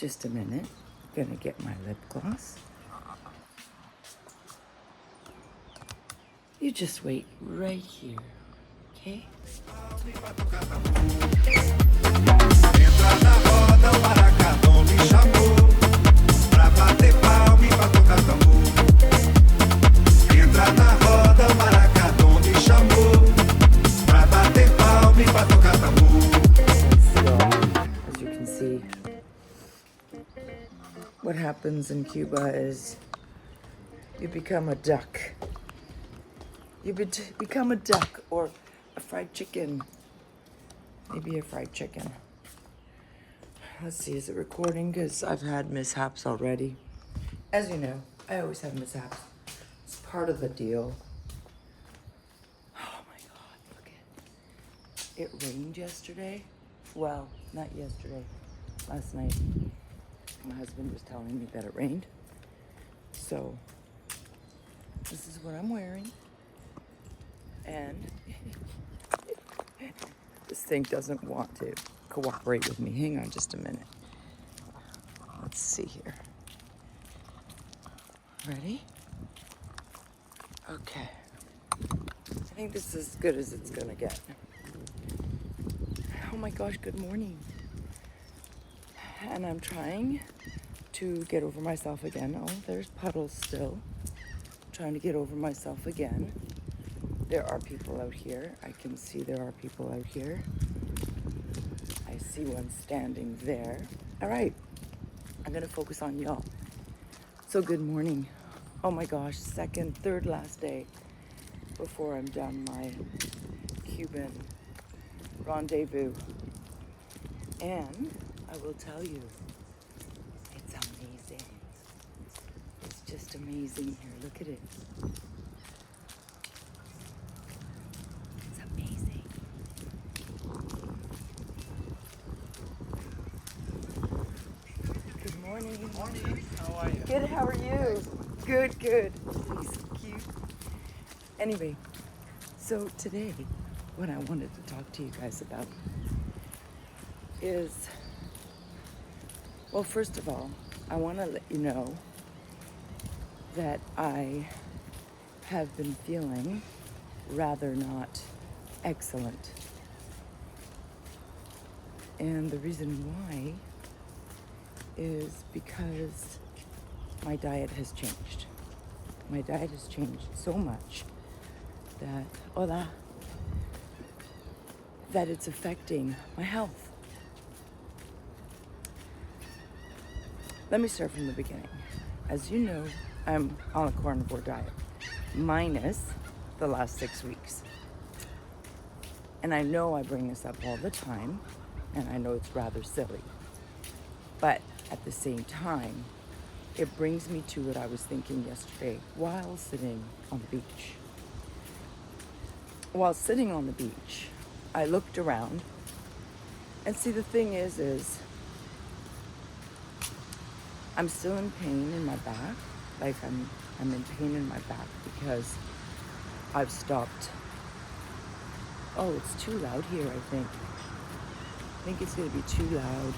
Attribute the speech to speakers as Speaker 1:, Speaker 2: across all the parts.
Speaker 1: Just a minute. I'm gonna get my lip gloss. You just wait right here, okay?
Speaker 2: Entra na roda, o maracadão me chamou pra bater palma e pra tocar tambor. Entra na roda, o maracadão me chamou pra bater palma e pra tocar tambor.
Speaker 1: So, as you can see, what happens in Cuba is you become a duck. You become a duck or a fried chicken. Maybe a fried chicken. Let's see, is it recording? Because I've had mishaps already. As you know, I always have mishaps. It's part of the deal. Oh my God, look at it. It rained yesterday. Well, not yesterday. Last night. My husband was telling me that it rained. So, this is what I'm wearing. And this thing doesn't want to cooperate with me. Hang on just a minute. Let's see here. Ready? Okay. I think this is as good as it's gonna get. Oh my gosh, good morning. And I'm trying to get over myself again. Oh, there's puddles still. Trying to get over myself again. There are people out here. I can see there are people out here. I see one standing there. All right, I'm gonna focus on y'all. So good morning. Oh my gosh, third last day before I'm done my Cuban rendezvous. And I will tell you, it's amazing. It's just amazing here. Look at it.
Speaker 2: Morning, how are you?
Speaker 1: Good, how are you? Good, good. He's so cute. Anyway, so today, what I wanted to talk to you guys about is, well, first of all, I want to let you know that I have been feeling rather not excellent. And the reason why is because my diet has changed. My diet has changed so much that it's affecting my health. Let me start from the beginning. As you know, I'm on a carnivore diet, minus the last 6 weeks. And I know I bring this up all the time, and I know it's rather silly. But at the same time, it brings me to what I was thinking yesterday while sitting on the beach. While sitting on the beach, I looked around, and see, the thing is I'm still in pain in my back. Like I'm in pain in my back because I've stopped. Oh, it's too loud here, I think. I think it's gonna be too loud.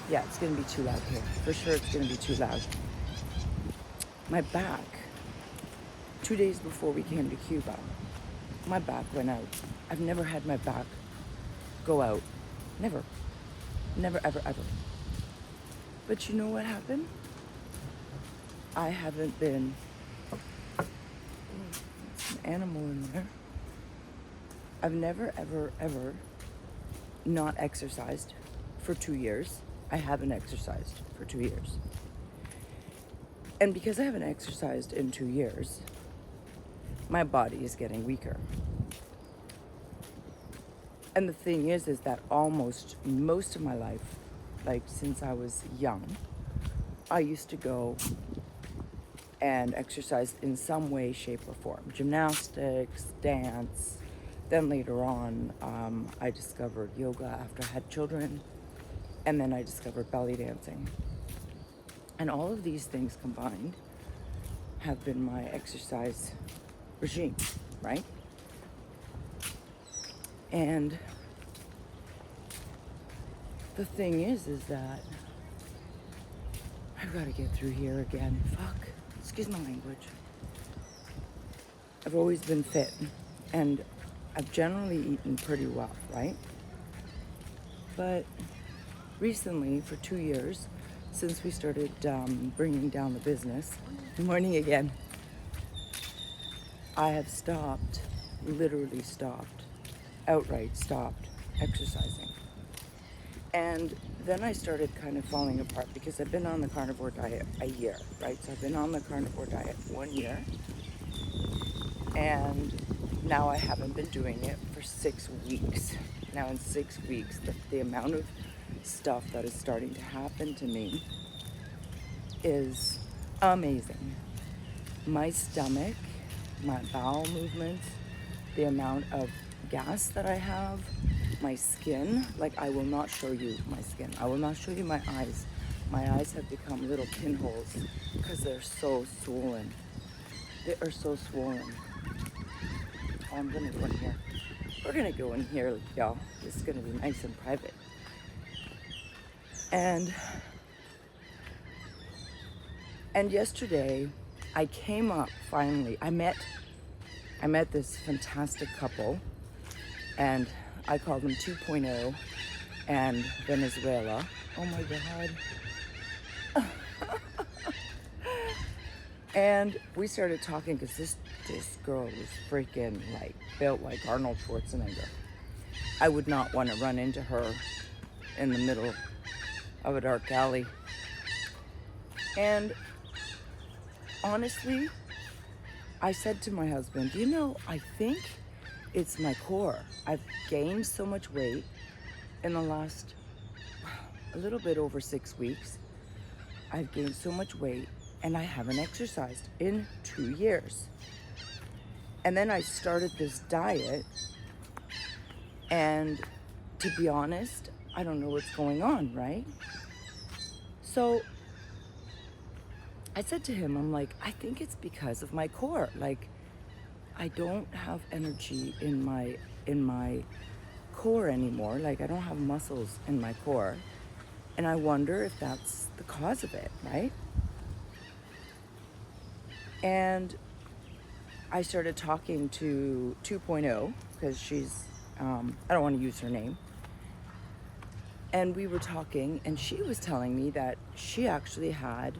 Speaker 1: Yeah, it's gonna be too loud here. For sure it's gonna be too loud. My back, 2 days before we came to Cuba, my back went out. I've never had my back go out. Never. Never, ever, ever. But you know what happened? I haven't been... There's an animal in there. I've never, ever, ever not exercised for 2 years. I haven't exercised for 2 years. And because I haven't exercised in 2 years, my body is getting weaker. And the thing is that almost most of my life, like since I was young, I used to go and exercise in some way, shape, or form. Gymnastics, dance. Then later on, I discovered yoga after I had children. And then I discovered belly dancing. And all of these things combined have been my exercise regime, right? And the thing is that I've got to get through here again. Fuck. Excuse my language. I've always been fit, and I've generally eaten pretty well, right? But recently, for 2 years, since we started bringing down the business, morning again, I have stopped, literally stopped, outright stopped exercising. And then I started kind of falling apart because I've been on the carnivore diet a year, right? So I've been on the carnivore diet 1 year, and now I haven't been doing it for 6 weeks. Now in 6 weeks, the amount of stuff that is starting to happen to me is amazing. My stomach, my bowel movements, the amount of gas that I have, my skin, like I will not show you my skin. I will not show you my eyes. My eyes have become little pinholes because they're so swollen. They are so swollen. Oh, I'm gonna go in here. We're gonna go in here, y'all. This is gonna be nice and private. And yesterday I came up finally. I met this fantastic couple, and I call them 2.0 and Venezuela. Oh my God. And we started talking because this girl was freaking like built like Arnold Schwarzenegger. I would not want to run into her in the middle of a dark alley. And honestly, I said to my husband, you know, I think it's my core. I've gained so much weight in the last a little bit over 6 weeks. I've gained so much weight and I haven't exercised in 2 years. And then I started this diet, and to be honest, I don't know what's going on, right? So I said to him, I'm like, I think it's because of my core. Like, I don't have energy in my core anymore. Like, I don't have muscles in my core. And I wonder if that's the cause of it, right? And I started talking to 2.0 because she's, I don't want to use her name. And we were talking, and she was telling me that she actually had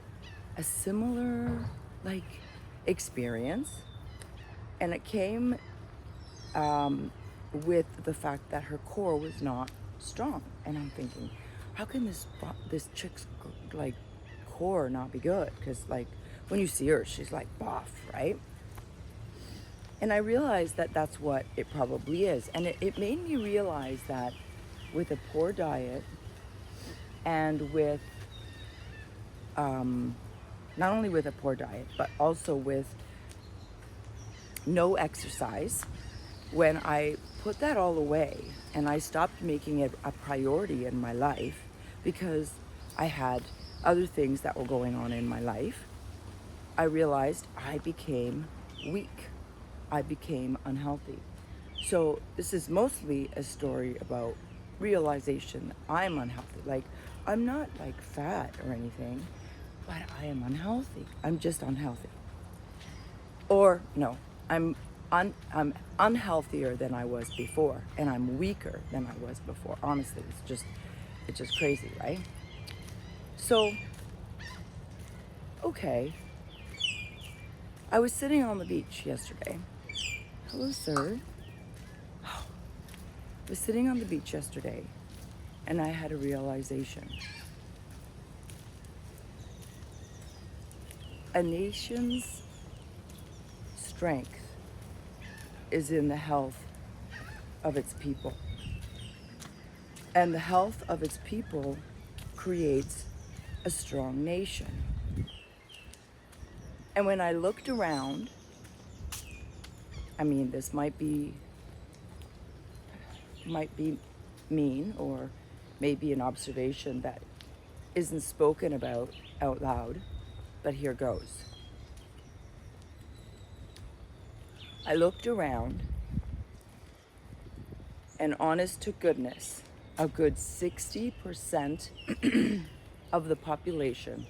Speaker 1: a similar, like, experience. And it came with the fact that her core was not strong. And I'm thinking, how can this chick's, like, core not be good? Because, like, when you see her, she's, like, buff, right? And I realized that that's what it probably is. And it made me realize that with a poor diet and with, not only with a poor diet, but also with no exercise, when I put that all away and I stopped making it a priority in my life because I had other things that were going on in my life, I realized I became weak. I became unhealthy. So this is mostly a story about realization that I'm unhealthy. Like, I'm not like fat or anything, but I am unhealthy. I'm just unhealthy. Or no, I'm unhealthier than I was before, and I'm weaker than I was before. Honestly, it's just crazy, right? So, okay. I was sitting on the beach yesterday. Hello, sir. I was sitting on the beach yesterday, and I had a realization. A nation's strength is in the health of its people. And the health of its people creates a strong nation. And when I looked around, I mean, this might be mean, or maybe an observation that isn't spoken about out loud, but here goes. I looked around, and honest to goodness, a good 60% of the population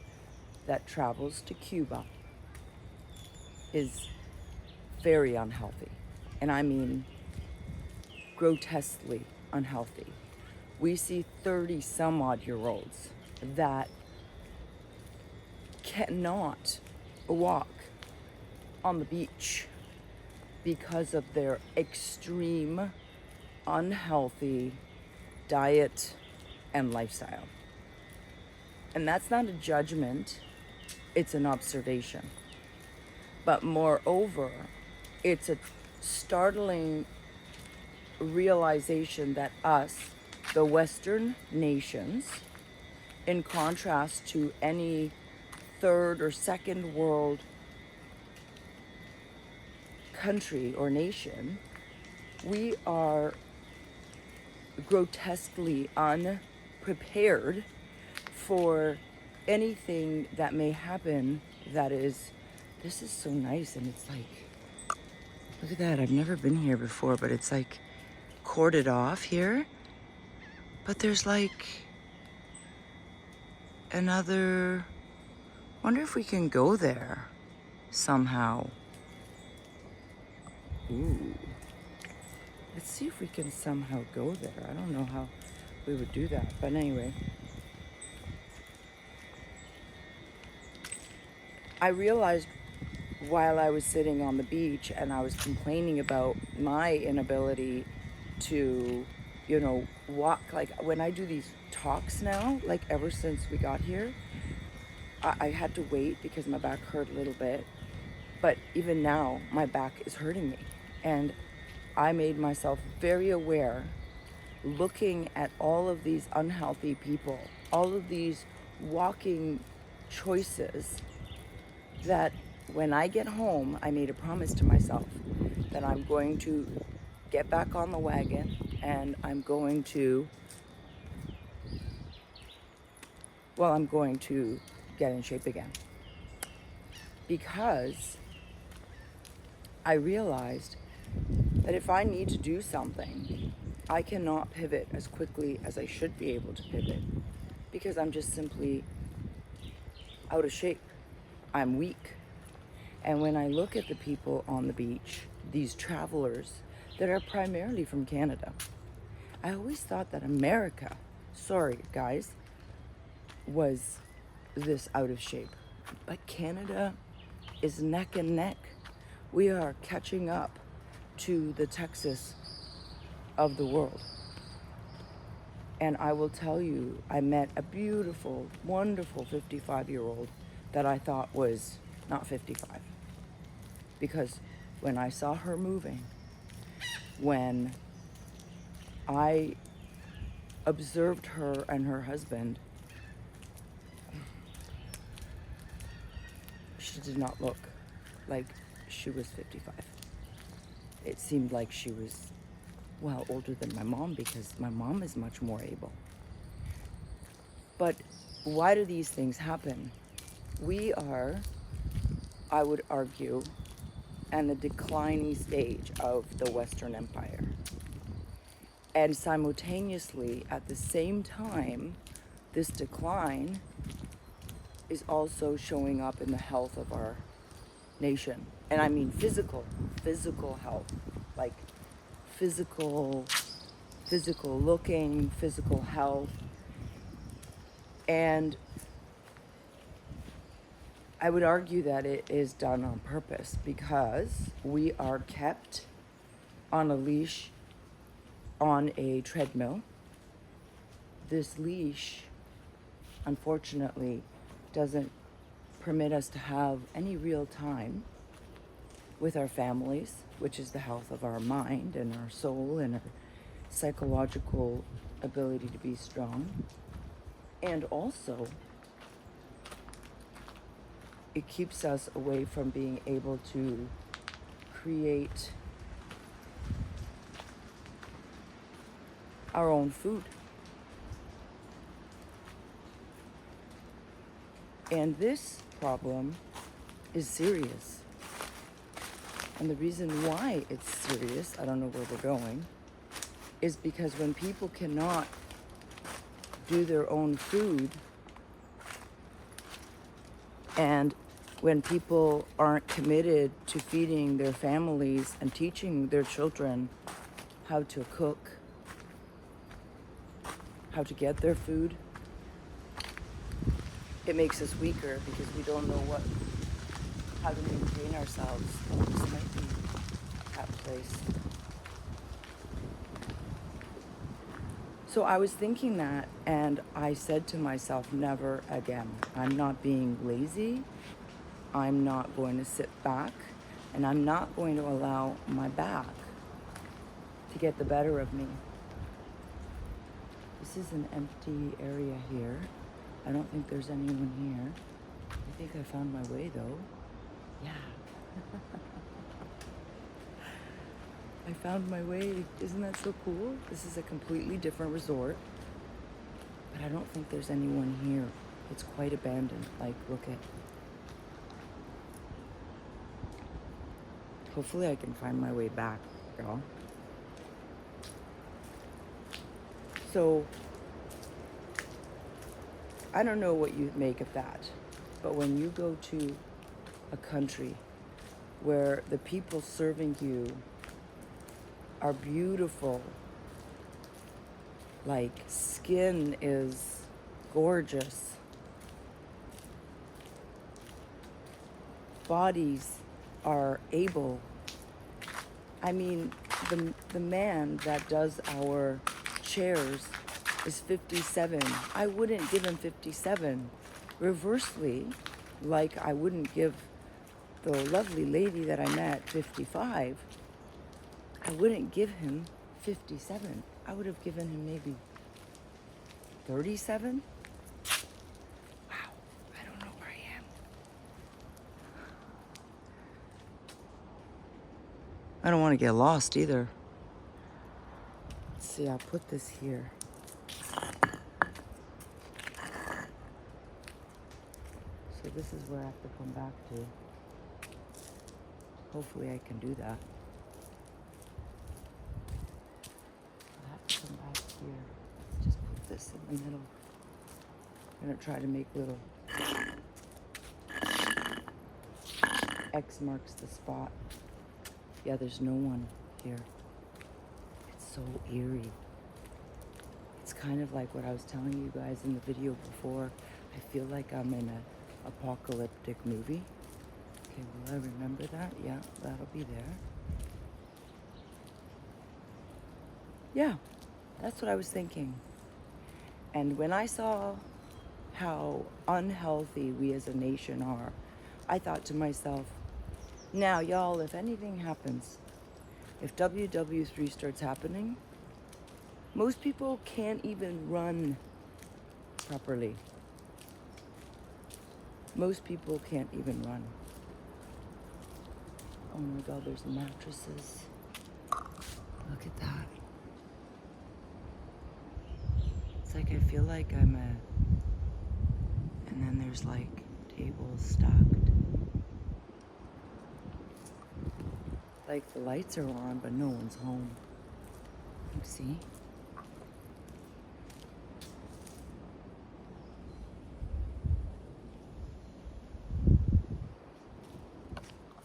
Speaker 1: that travels to Cuba is very unhealthy. And I mean grotesquely unhealthy. We see 30 some odd year olds that cannot walk on the beach because of their extreme unhealthy diet and lifestyle. And that's not a judgment, it's an observation. But moreover, it's a startling realization that us, the Western nations, in contrast to any third or second world country or nation, we are grotesquely unprepared for anything that may happen that is, this is so nice. And it's like, look at that. I've never been here before, but it's like corded off here. But there's like another, wonder if we can go there somehow. Ooh. Let's see if we can somehow go there. I don't know how we would do that. But anyway, I realized while I was sitting on the beach and I was complaining about my inability to, walk. Like when I do these talks now, like ever since we got here, I had to wait because my back hurt a little bit. But even now, my back is hurting me. And I made myself very aware, looking at all of these unhealthy people, all of these walking choices, that when I get home, I made a promise to myself that I'm going to get back on the wagon and I'm going to get in shape again. Because I realized that if I need to do something, I cannot pivot as quickly as I should be able to pivot because I'm just simply out of shape. I'm weak. And when I look at the people on the beach, these travelers that are primarily from Canada, I always thought that America, sorry guys, was this out of shape. But Canada is neck and neck. We are catching up to the Texas of the world. And I will tell you, I met a beautiful, wonderful 55-year-old that I thought was not 55. Because when I saw her moving, when I observed her and her husband, she did not look like she was 55. It seemed like she was, older than my mom because my mom is much more able. But why do these things happen? We are, I would argue, in the declining stage of the Western Empire. And simultaneously, at the same time, this decline is also showing up in the health of our nation. And I mean physical health, like physical looking, physical health. And I would argue that it is done on purpose because we are kept on a leash, on a treadmill. This leash, unfortunately, doesn't permit us to have any real time with our families, which is the health of our mind and our soul and our psychological ability to be strong. And also, it keeps us away from being able to create our own food. And this problem is serious. And the reason why it's serious, I don't know where we're going, is because when people cannot do their own food. And when people aren't committed to feeding their families and teaching their children how to cook, how to get their food, it makes us weaker because we don't know how to maintain ourselves. Oh, this might be that place. So I was thinking that, and I said to myself, never again. I'm not being lazy. I'm not going to sit back, and I'm not going to allow my back to get the better of me. This is an empty area here. I don't think there's anyone here. I think I found my way though. Yeah. I found my way. Isn't that so cool? This is a completely different resort. But I don't think there's anyone here. It's quite abandoned. Like, look at. Hopefully I can find my way back, y'all. So, I don't know what you make of that. But when you go to a country where the people serving you are beautiful, like skin is gorgeous, bodies are able. I mean, the man that does our chairs is 57. I wouldn't give him 57. Reversely, like I wouldn't give the lovely lady that I met 55. I wouldn't give him 57. I would have given him maybe 37. Wow, I don't know where I am. I don't want to get lost either. Let's see, I'll put this here. So this is where I have to come back to. Hopefully I can do that. I have to come back here. Just put this in the middle. I'm gonna try to make little X marks the spot. Yeah, there's no one here. It's so eerie. It's kind of like what I was telling you guys in the video before. I feel like I'm in an apocalyptic movie. Okay, will I remember that? Yeah, that'll be there. Yeah, that's what I was thinking. And when I saw how unhealthy we as a nation are, I thought to myself, now y'all, if anything happens, if WW3 starts happening, most people can't even run properly. Most people can't even run. Oh my God, there's mattresses. Look at that. It's like I feel like I'm and then there's like tables stacked. Like the lights are on, but no one's home. You see?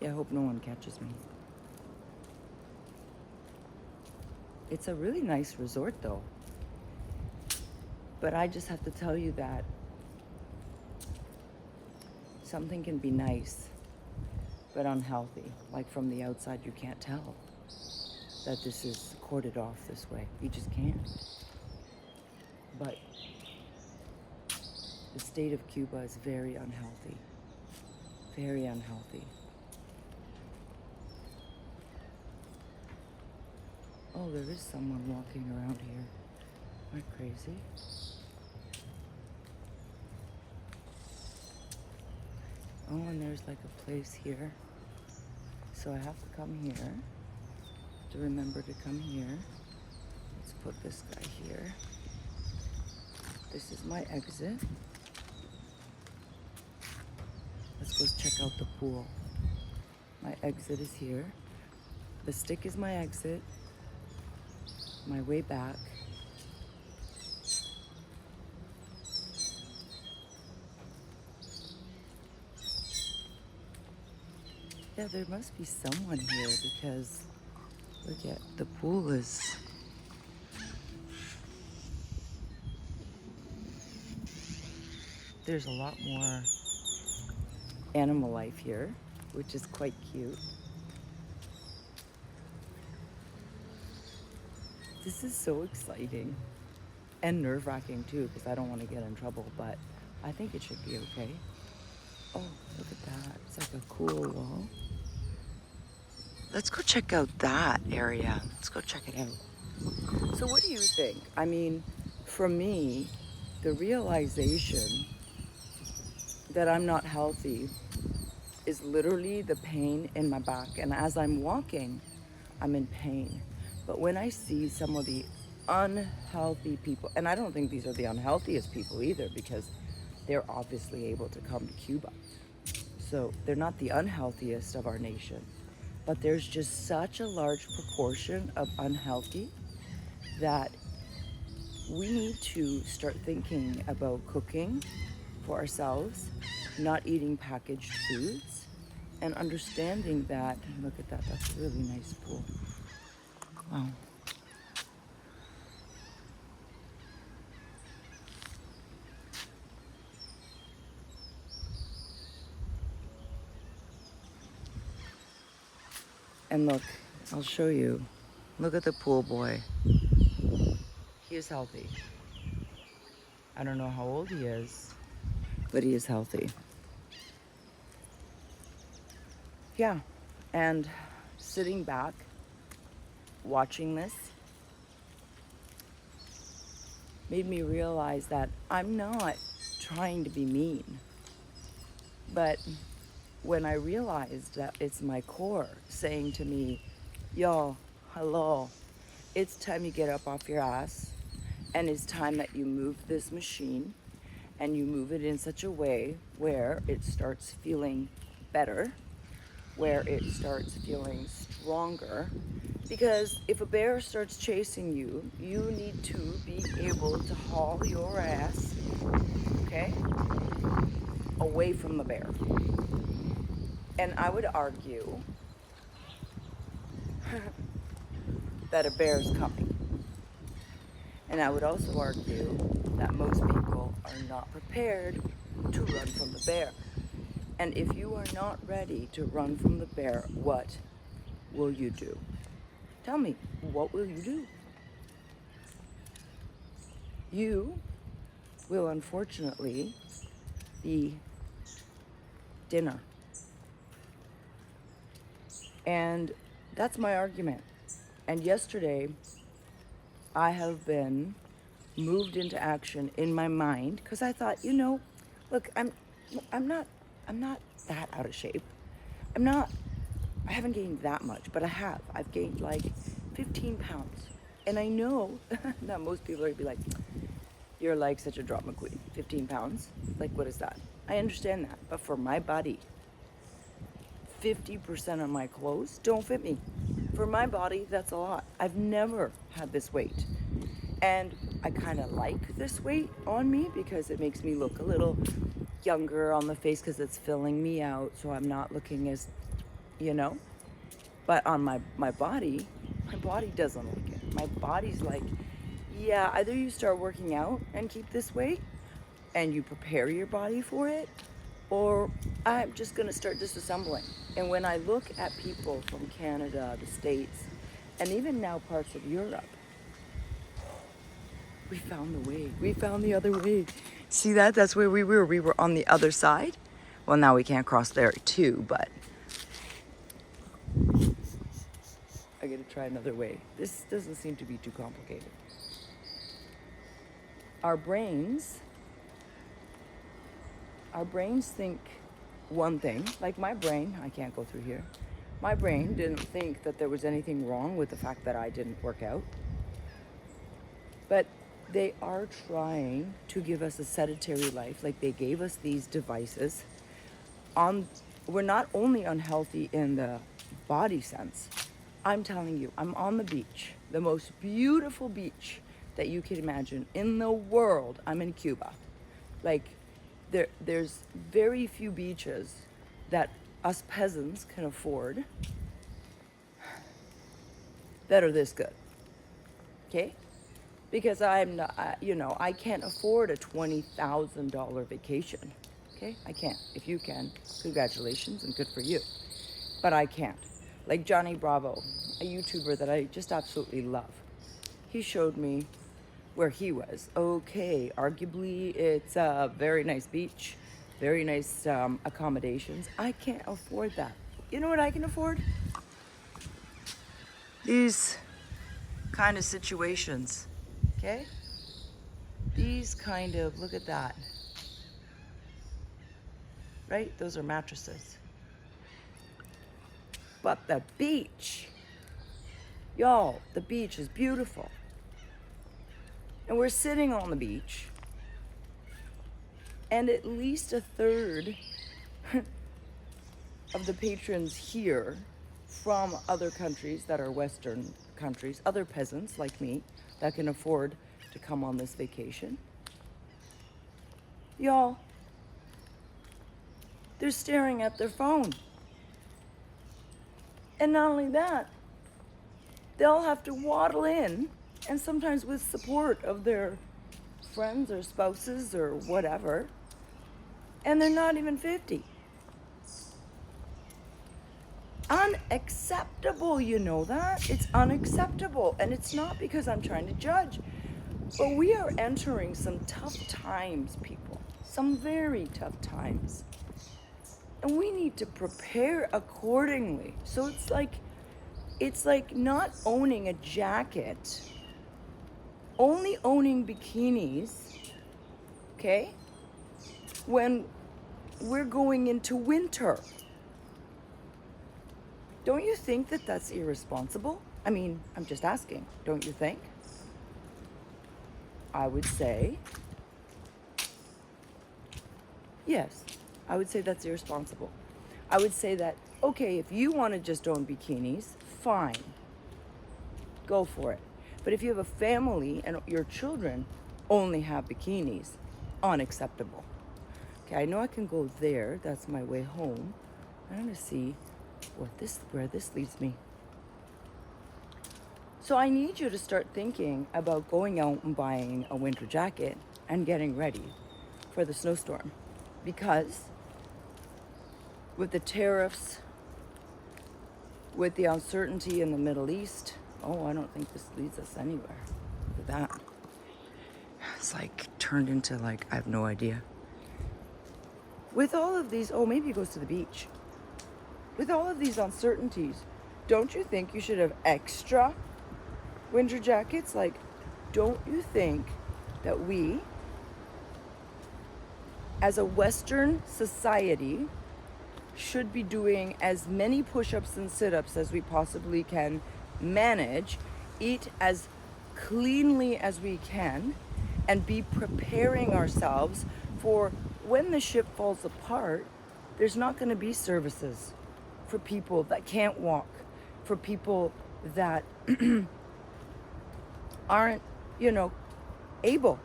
Speaker 1: Yeah, I hope no one catches me. It's a really nice resort though. But I just have to tell you that something can be nice, but unhealthy. Like from the outside, you can't tell that this is corded off this way. You just can't. But the state of Cuba is very unhealthy. Very unhealthy. Oh, there is someone walking around here. Am I crazy? Oh, and there's like a place here. So I have to come here. To remember to come here. Let's put this guy here. This is my exit. Let's go check out the pool. My exit is here. The stick is my exit. My way back. Yeah, there must be someone here because look at the pool is. There's a lot more animal life here, which is quite cute. This is so exciting and nerve-wracking too because I don't want to get in trouble, but I think it should be okay. Oh, look at that. It's like a cool wall. Let's go check out that area. Let's go check it out. So what do you think? I mean, for me, the realization that I'm not healthy is literally the pain in my back. And as I'm walking, I'm in pain. But when I see some of the unhealthy people, and I don't think these are the unhealthiest people either because they're obviously able to come to Cuba. So they're not the unhealthiest of our nation. But there's just such a large proportion of unhealthy that we need to start thinking about cooking for ourselves, not eating packaged foods, and understanding that, look at that, that's a really nice pool. Wow. And look, I'll show you. Look at the pool boy. He is healthy. I don't know how old he is, but he is healthy. Yeah, and sitting back, watching this, made me realize that I'm not trying to be mean. But when I realized that it's my core saying to me, yo, hello, it's time you get up off your ass and it's time that you move this machine and you move it in such a way where it starts feeling better, where it starts feeling stronger. Because if a bear starts chasing you, you need to be able to haul your ass, okay, away from the bear. And I would argue that a bear is coming. And I would also argue that most people are not prepared to run from the bear. And if you are not ready to run from the bear, what will you do? Tell me, what will you do? You will unfortunately be dinner. And that's my argument. And yesterday, I have been moved into action in my mind because I thought, look, I'm not that out of shape. I haven't gained that much, but I have. I've gained like 15 pounds. And I know that most people are gonna be like, you're like such a drama queen. 15 pounds? Like, what is that? I understand that. But for my body, 50% of my clothes don't fit me. For my body, that's a lot. I've never had this weight. And I kind of like this weight on me because it makes me look a little younger on the face because it's filling me out. So I'm not looking as, But on my body doesn't like it. My body's like, yeah, either you start working out and keep this weight and you prepare your body for it, or I'm just gonna start disassembling. And when I look at people from Canada, the States, and even now parts of Europe, we found the way. We found the other way. See that? That's where we were. We were on the other side. Well, now we can't cross there too, but I gotta try another way. This doesn't seem to be too complicated. Our brains think one thing, like my brain, I can't go through here. My brain didn't think that there was anything wrong with the fact that I didn't work out. But they are trying to give us a sedentary life, like they gave us these devices. We're not only unhealthy in the body sense. I'm telling you, I'm on the beach, the most beautiful beach that you can imagine in the world. I'm in Cuba. Like, there's very few beaches that us peasants can afford that are this good. Okay? Because I'm not, I can't afford a $20,000 vacation. Okay? I can't. If you can, congratulations and good for you. But I can't. Like Johnny Bravo, a YouTuber that I just absolutely love. He showed me where he was. Okay, arguably it's a very nice beach, very nice accommodations. I can't afford that. You know what I can afford? These kind of situations, okay? These kind of, look at that, right? Those are mattresses. But the beach, y'all, the beach is beautiful. And we're sitting on the beach, and at least a third of the patrons here from other countries that are Western countries, other peasants like me that can afford to come on this vacation. Y'all, they're staring at their phone. And not only that, they'll have to waddle in, and sometimes with support of their friends or spouses or whatever, and they're not even 50. Unacceptable, you know that? It's unacceptable. And it's not because I'm trying to judge, but we are entering some tough times, people. Some very tough times. And we need to prepare accordingly. So it's like not owning a jacket, only owning bikinis, okay? When we're going into winter. Don't you think that that's irresponsible? I mean, I'm just asking, don't you think? I would say, yes, I would say that's irresponsible. I would say that, okay, if you want to just own bikinis, fine, go for it. But if you have a family and your children only have bikinis, unacceptable. Okay, I know I can go there, that's my way home. I'm gonna see where this leads me. So I need you to start thinking about going out and buying a winter jacket and getting ready for the snowstorm. Because with the tariffs, with the uncertainty in the Middle East, oh, I don't think this leads us anywhere. Look at that. It's like turned into like, I have no idea. With all of these, oh, maybe it goes to the beach. With all of these uncertainties, don't you think you should have extra winter jackets? Like, don't you think that we, as a Western society, should be doing as many push-ups and sit-ups as we possibly can manage, eat as cleanly as we can, and be preparing ourselves for when the ship falls apart, there's not going to be services for people that can't walk, for people that aren't, able.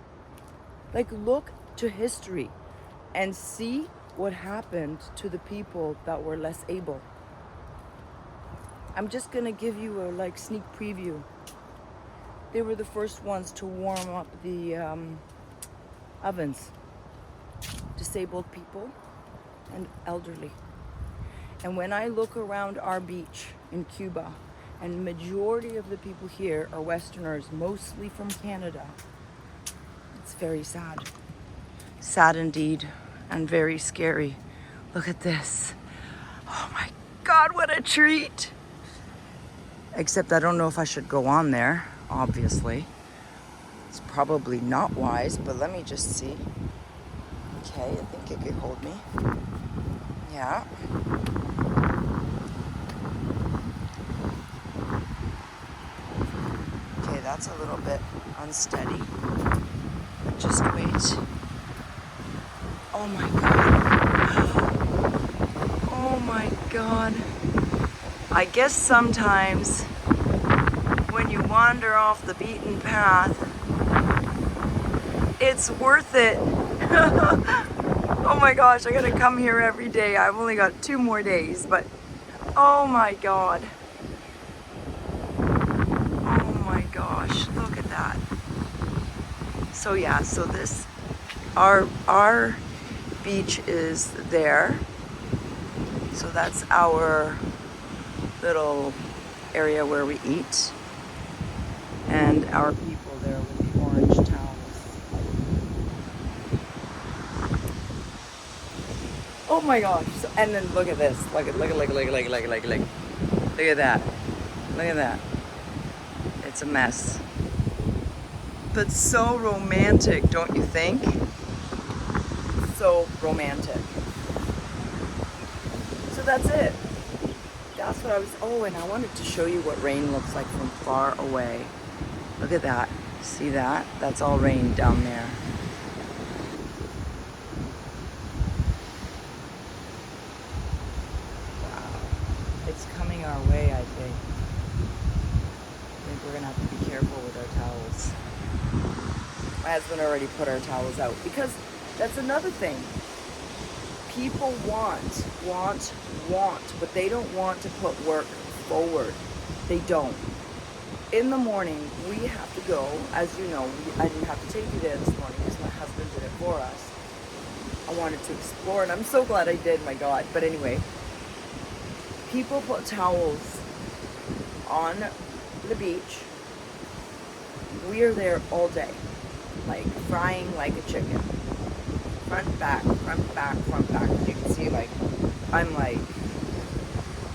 Speaker 1: Like, look to history and see what happened to the people that were less able. I'm just gonna give you a sneak preview. They were the first ones to warm up the ovens. Disabled people and elderly. And when I look around our beach in Cuba, and majority of the people here are Westerners, mostly from Canada, it's very sad. Sad indeed, and very scary. Look at this. Oh my God, what a treat. Except I don't know if I should go on there, obviously. It's probably not wise, but let me just see. Okay, I think it could hold me. Yeah. Okay, that's a little bit unsteady. But just wait. Oh my God. Oh my God. I guess sometimes when you wander off the beaten path, it's worth it. Oh my gosh, I gotta come here every day. I've only got 2 more days, but oh my god. Oh my gosh, look at that. So yeah, so this, our beach is there. So that's our little area where we eat. And our people there with the orange towels. Oh my gosh. So, and then look at this. Look at that. Look at that. It's a mess. But so romantic, don't you think? So romantic. So that's it. That's what I was, oh, and I wanted to show you what rain looks like from far away. Look at that. See that? That's all rain down there. Wow. It's coming our way, I think. I think we're gonna have to be careful with our towels. My husband already put our towels out because that's another thing. People want, but they don't want to put work forward. They don't. In the morning, we have to go, as you know, I didn't have to take you there this morning because my husband did it for us. I wanted to explore, and I'm so glad I did, my God. But anyway, people put towels on the beach. We are there all day, like frying like a chicken. Front, back, front, back, front, back. You can see, like, I'm like,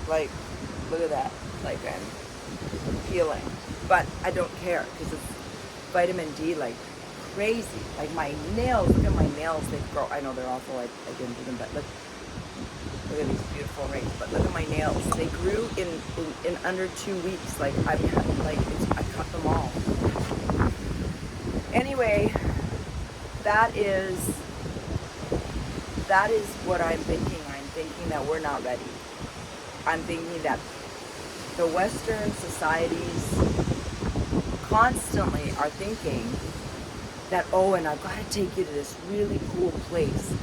Speaker 1: look at that. Like, I'm peeling. But I don't care because it's vitamin D like crazy. Like my nails, look at my nails, they grow. I know they're awful, I didn't do them, but look at these beautiful rings. But look at my nails. They grew in under 2 weeks. Like I cut them all. Anyway, that is what I'm thinking. I'm thinking that we're not ready. I'm thinking that the Western societies constantly are thinking that, oh, and I've got to take you to this really cool place.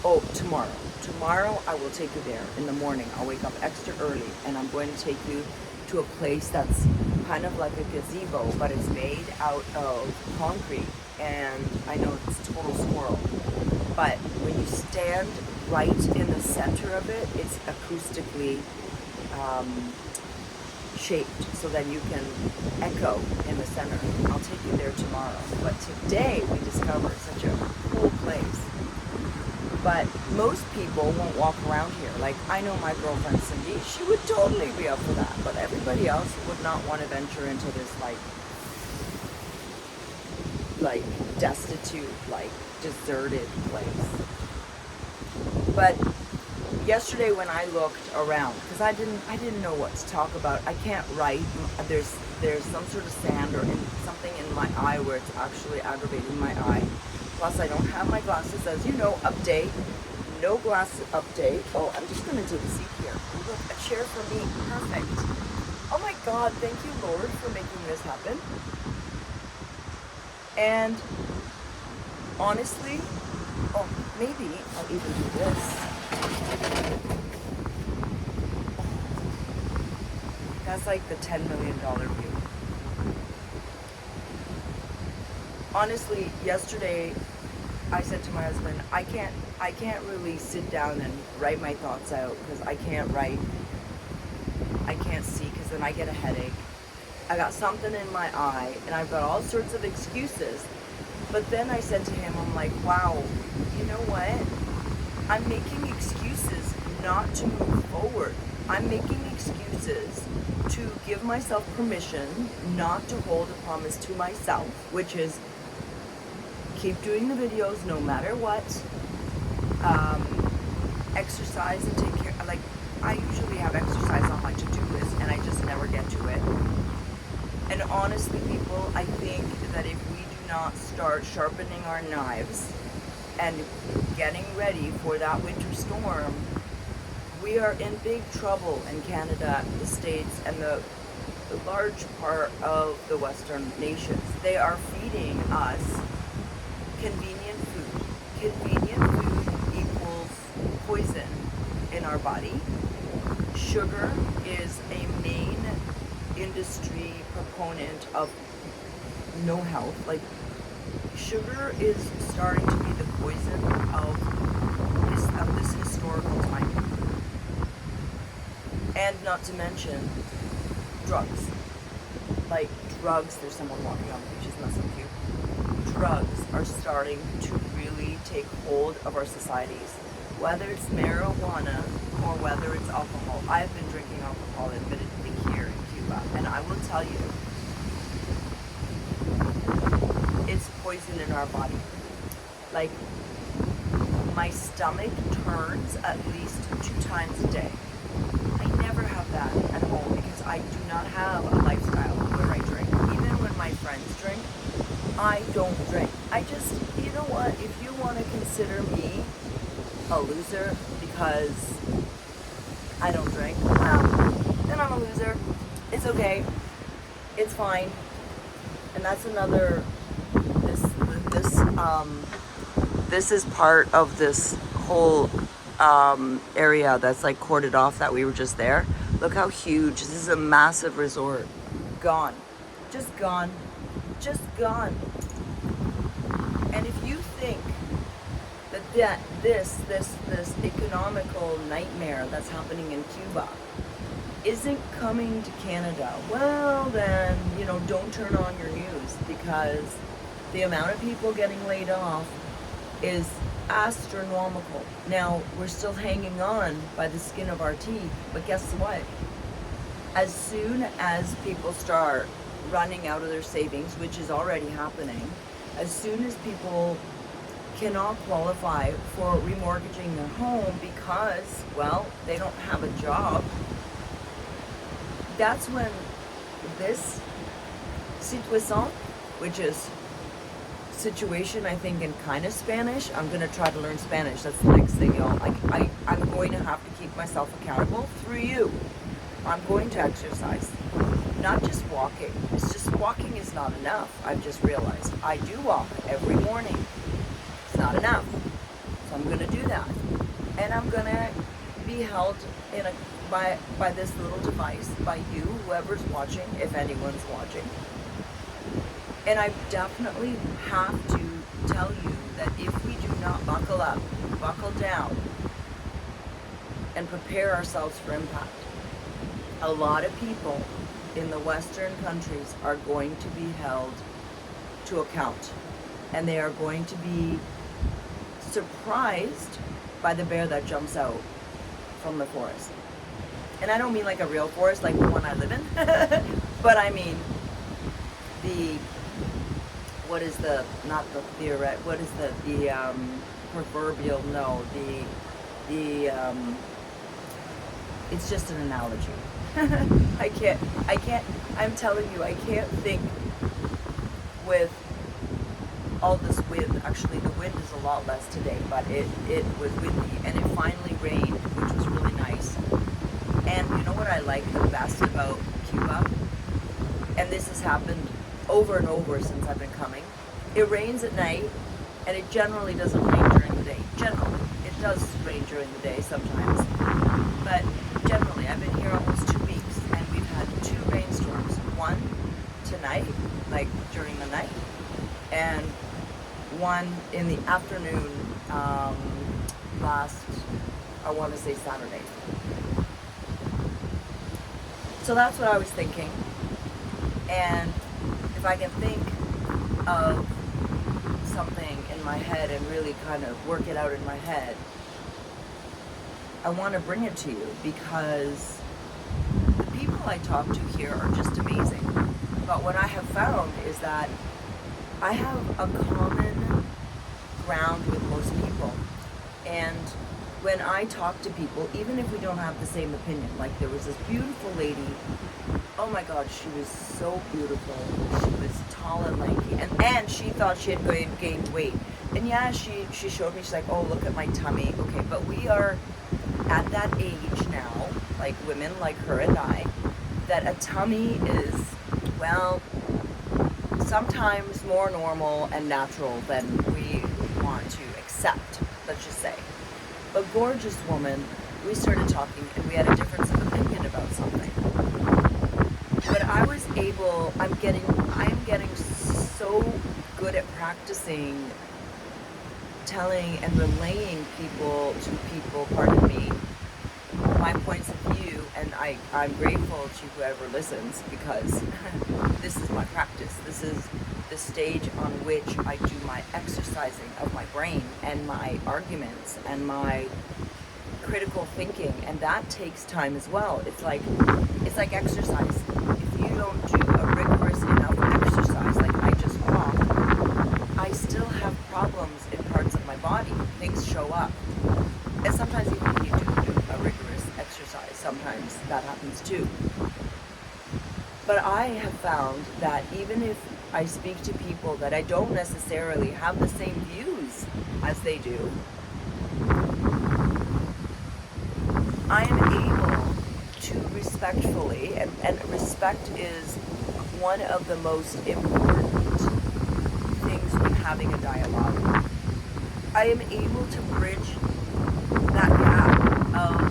Speaker 1: Oh, tomorrow I will take you there in the morning. I'll wake up extra early and I'm going to take you to a place that's kind of like a gazebo, but it's made out of concrete. And I know it's total squirrel, but when you stand right in the center of it, it's acoustically shaped so that you can echo in the center. I'll take you there tomorrow. But today we discovered such a cool place. But most people won't walk around here. Like, I know my girlfriend Cindy, she would totally be up for that. But everybody else would not want to venture into this like destitute, like deserted place. But yesterday when I looked around, because I didn't know what to talk about. I can't write. There's some sort of sand or something in my eye where it's actually aggravating my eye. Plus I don't have my glasses, as you know. Update. No glasses update. Oh, I'm just gonna take a seat here. Look, a chair for me. Perfect. Oh my God, thank you, Lord, for making this happen. And honestly, oh, maybe I'll even do this. That's like the $10 million view. Honestly, yesterday I said to my husband, I can't really sit down and write my thoughts out because I can't write. I can't see because then I get a headache. I got something in my eye and I've got all sorts of excuses. But then I said to him, I'm like, wow, you know what? I'm making excuses not to move forward. I'm making excuses to give myself permission not to hold a promise to myself, which is keep doing the videos no matter what. Exercise and take care. Like, I usually have exercise on my to-do list and I just never get to it. And honestly, people, I think that if we do not start sharpening our knives and getting ready for that winter storm, we are in big trouble in Canada, the States, and the large part of the Western nations. They are feeding us convenient food poison in our body. Sugar is a main industry proponent of no health. Like, sugar is starting to be the poison of this historical time. And not to mention drugs. Like, drugs, there's someone walking on the beach, isn't that so cute? Drugs are starting to really take hold of our societies. Whether it's marijuana or whether it's alcohol. I've been drinking alcohol admittedly here in Cuba, and I will tell you, it's poison in our body. Like, my stomach turns at least 2 times a day. I never have that at home because I do not have a lifestyle where I drink. Even when my friends drink, I don't drink. I just, you know what, if you want to consider me a loser because I don't drink, well, then I'm a loser. It's okay. It's fine. And that's another, this is part of this whole area that's like cordoned off that we were just there. Look how huge. This is a massive resort. Gone. Just gone. Just gone. And if you think that this economical nightmare that's happening in Cuba isn't coming to Canada, well then, you know, don't turn on your news, because the amount of people getting laid off is astronomical. Now, we're still hanging on by the skin of our teeth, but guess what? As soon as people start running out of their savings, which is already happening, as soon as people cannot qualify for remortgaging their home because, well, they don't have a job, that's when this situation, which is situation, I think, in kind of Spanish. I'm going to try to learn Spanish. That's the next thing, y'all. I'm going to have to keep myself accountable through you. I'm going to exercise. Not just walking. It's just walking is not enough. I've just realized. I do walk every morning. It's not enough. So I'm going to do that. And I'm going to be held in by this little device, by you, whoever's watching, if anyone's watching. And I definitely have to tell you that if we do not buckle up, buckle down, and prepare ourselves for impact, a lot of people in the Western countries are going to be held to account. And they are going to be surprised by the bear that jumps out from the forest. And I don't mean like a real forest, like the one I live in, but I mean what is the proverbial, no, it's just an analogy. I'm telling you, I can't think with all this wind. Actually, the wind is a lot less today, but it was windy, and it finally rained, which was really nice. And you know what I like the best about Cuba? And this has happened over and over since I've been coming. It rains at night, and it generally doesn't rain during the day. Generally. It does rain during the day sometimes. But generally, I've been here almost 2 weeks, and we've had 2 rainstorms. One tonight, like during the night, and one in the afternoon last, I want to say Saturday. So that's what I was thinking. And if I can think of something in my head and really kind of work it out in my head, I want to bring it to you, because the people I talk to here are just amazing. But what I have found is that I have a common ground with most people. And when I talk to people, even if we don't have the same opinion, like there was this beautiful lady, oh my God, she was so beautiful. She was tall and lanky, and she thought she had gained weight. And yeah, she showed me, she's like, oh, look at my tummy. Okay, but we are at that age now, like women like her and I, that a tummy is, well, sometimes more normal and natural than we want to accept, let's just say. a gorgeous woman. We started talking and we had a difference of opinion about something. But I am getting so good at practicing telling and relaying pardon me, my points of view, and I'm grateful to whoever listens, because this is my practice. This is the stage on which I do my exercising of my brain and my arguments and my critical thinking, and that takes time as well. It's like exercise. If you don't do a rigorous enough exercise, like I just walked, I still have problems in parts of my body. Things show up. And sometimes even when you do a rigorous exercise, sometimes that happens too. But I have found that even if I speak to people that I don't necessarily have the same views as they do, I am able to respectfully, and respect is one of the most important things when having a dialogue. I am able to bridge that gap of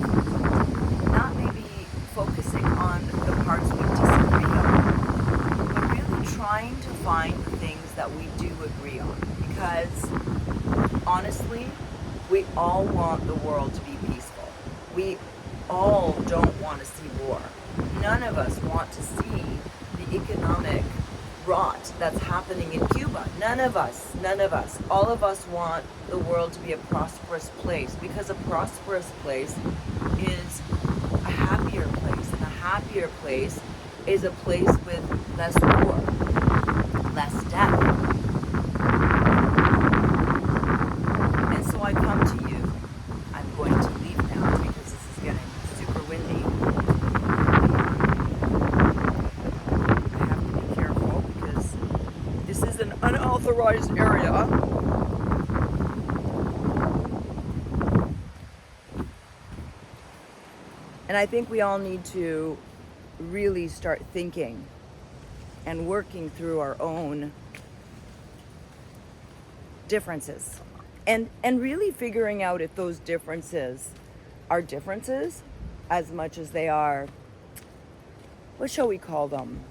Speaker 1: not maybe focusing on the parts we disagree on, but really trying to find the things that we do agree on. Because honestly, we all want the world to be peaceful. We all don't want to see war. None of us want to see the economic rot that's happening in Cuba. None of us. All of us want the world to be a prosperous place, because a prosperous place is a happier place, and a happier place is a place with less war, less death. And so I come to you. I'm going to leave now because this is getting super windy. I have to be careful because this is an unauthorized area. And I think we all need to really start thinking and working through our own differences. And really figuring out if those differences are differences as much as they are, what shall we call them?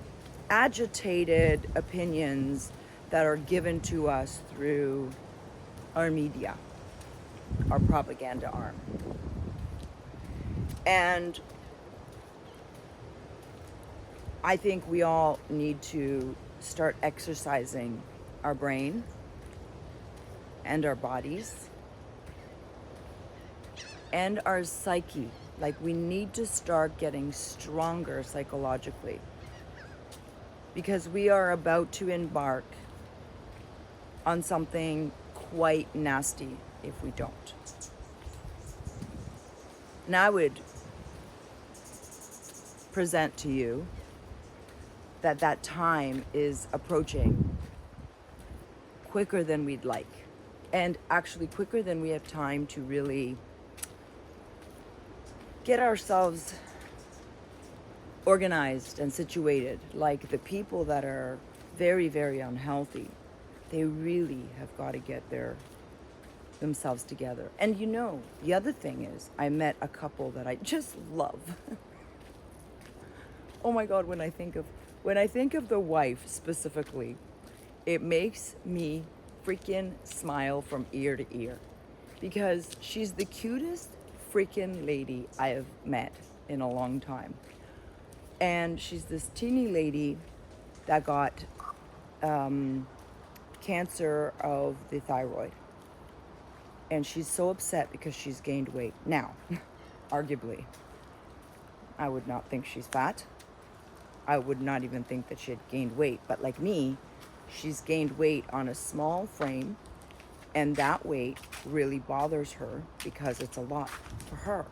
Speaker 1: Agitated opinions that are given to us through our media, our propaganda arm. And I think we all need to start exercising our brain and our bodies and our psyche. Like, we need to start getting stronger psychologically, because we are about to embark on something quite nasty if we don't. And I would present to you that time is approaching quicker than we'd like, and actually quicker than we have time to really get ourselves organized and situated. Like, the people that are very, very unhealthy, they really have got to get themselves together. And you know, the other thing is, I met a couple that I just love. Oh my God, when I think of the wife specifically, it makes me freaking smile from ear to ear, because she's the cutest freaking lady I have met in a long time. And she's this teeny lady that got cancer of the thyroid. And she's so upset because she's gained weight. Now, arguably, I would not think she's fat. I would not even think that she had gained weight. But like me, she's gained weight on a small frame, and that weight really bothers her because it's a lot for her.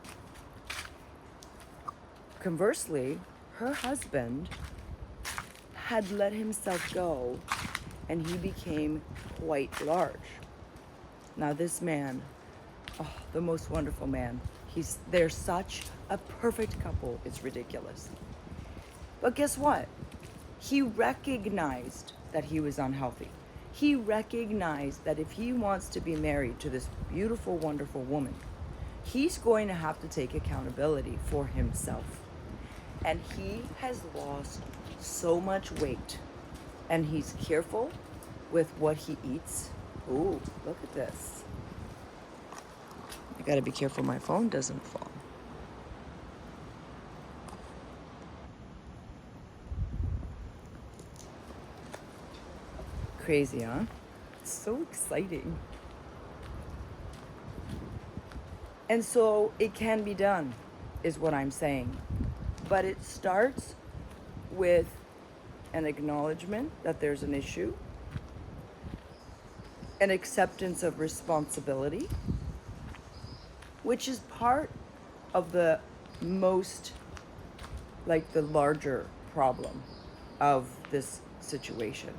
Speaker 1: Conversely, her husband had let himself go, and he became quite large. Now this man, oh, the most wonderful man. They're such a perfect couple, it's ridiculous. But guess what? He recognized that he was unhealthy. He recognized that if he wants to be married to this beautiful, wonderful woman, he's going to have to take accountability for himself. And he has lost so much weight, and he's careful with what he eats. Ooh, look at this. I gotta be careful my phone doesn't fall. Crazy, huh? It's so exciting. And so it can be done, is what I'm saying. But it starts with an acknowledgement that there's an issue, an acceptance of responsibility, which is part of the most, like the larger problem of this situation.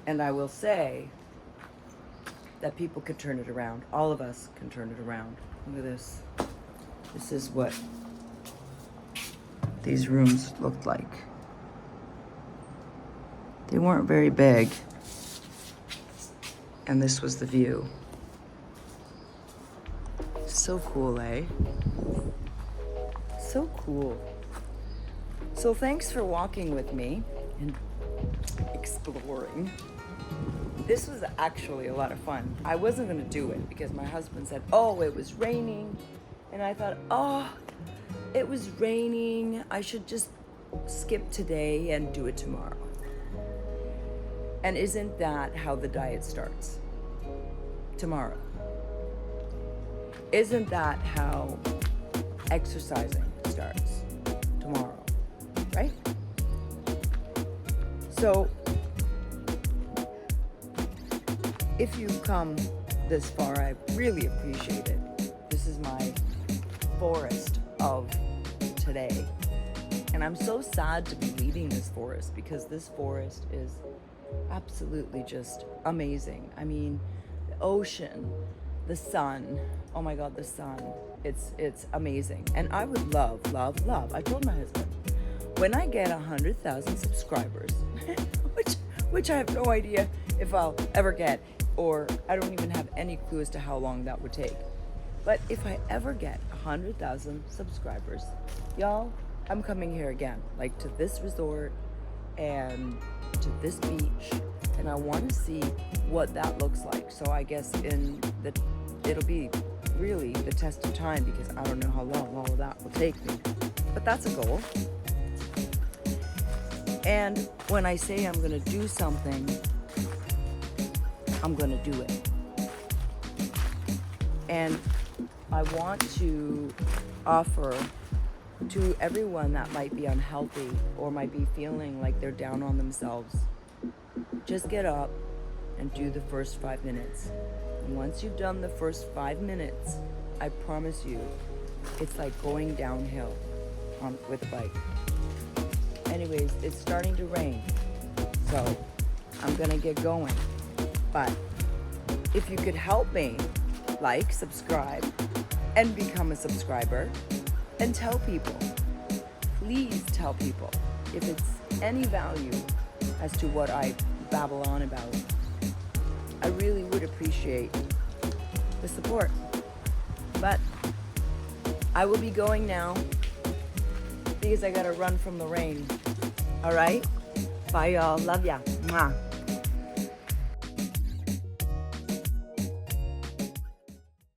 Speaker 1: And I will say that people can turn it around. All of us can turn it around. Look at this. This is what these rooms looked like. They weren't very big. And this was the view. So cool, eh? So cool. So thanks for walking with me and exploring. This was actually a lot of fun. I wasn't gonna do it because my husband said, oh, it was raining. And I thought, oh, it was raining. I should just skip today and do it tomorrow. And isn't that how the diet starts? Tomorrow. Isn't that how exercising starts? Tomorrow, right? So, if you've come this far, I really appreciate it. This is my forest of today. And I'm so sad to be leaving this forest because this forest is absolutely just amazing. I mean, the ocean, the sun, oh my God, the sun, it's amazing. And I would love. I told my husband, when I get 100,000 subscribers, which I have no idea if I'll ever get, or I don't even have any clue as to how long that would take. But if I ever get 100,000 subscribers, y'all, I'm coming here again, like to this resort and to this beach, and I want to see what that looks like. So I guess it'll be really the test of time because I don't know how long all of that will take me. But that's a goal. And when I say I'm going to do something, I'm going to do it. And I want to offer to everyone that might be unhealthy or might be feeling like they're down on themselves, just get up and do the first 5 minutes. And once you've done the first 5 minutes, I promise you, it's like going downhill with a bike. Anyways, it's starting to rain, so I'm gonna get going. But if you could help me, like, subscribe, and become a subscriber, and tell people, please tell people if it's any value as to what I babble on about. I really would appreciate the support. But I will be going now because I gotta run from the rain. All right? Bye, y'all. Love ya. Mwah.